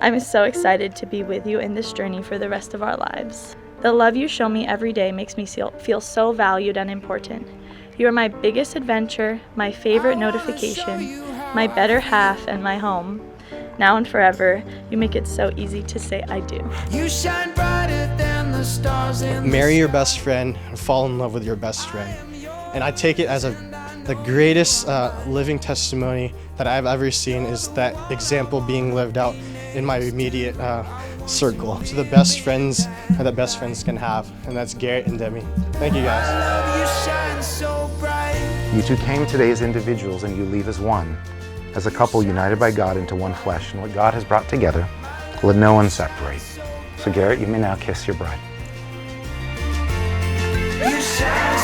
I'm so excited to be with you in this journey for the rest of our lives. The love you show me every day makes me feel so valued and important. You are my biggest adventure, my favorite notification, my better half, and my home. Now and forever, you make it so easy to say I do. You shine brighter than the stars in Marry your best friend and fall in love with your best friend. And I take it as the greatest living testimony that I've ever seen is that example being lived out in my immediate circle. So the best friends that best friends can have, and that's Garrett and Deme. Thank you guys. you shine so bright. You two came today as individuals and you leave as one, as a couple united by God into one flesh. And what God has brought together, let no one separate. So Garrett, you may now kiss your bride. You shine